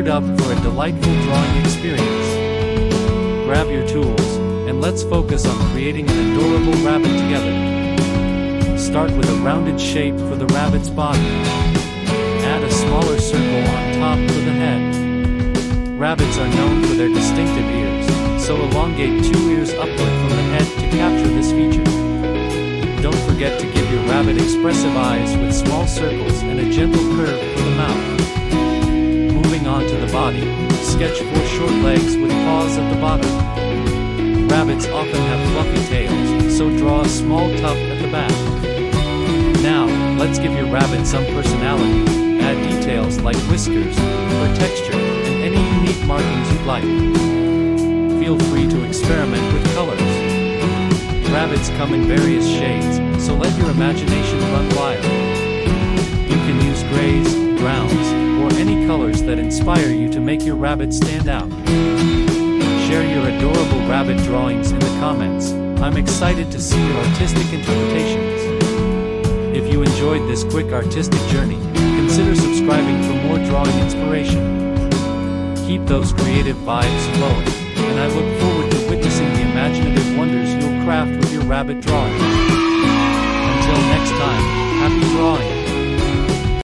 geared up for a delightful drawing experience. Grab your tools, and let's focus on creating an adorable rabbit together. Start with a rounded shape for the rabbit's body. Add a smaller circle on top for the head. Rabbits are known for their distinctive ears, so elongate 2 ears upward from the head to capture this feature. Don't forget to give your rabbit expressive eyes with small circles and a gentle curve for the mouth. Moving on to the body, sketch 4 short legs with paws at the bottom. Rabbits often have fluffy tails, so draw a small tuft at the back. Now, let's give your rabbit some personality. Add details like whiskers, fur texture, and any unique markings you'd like. Feel free to experiment with colors. Rabbits come in various shades, so let your imagination run wild. You can use grays, browns, or any colors that inspire you to make your rabbit stand out. Share your adorable rabbit drawings in the comments. I'm excited to see your artistic interpretations. If you enjoyed this quick artistic journey, consider subscribing for more drawing inspiration. Keep those creative vibes flowing, and I look forward to witnessing the imaginative wonders you'll craft with your rabbit drawing. Until next time, happy drawing!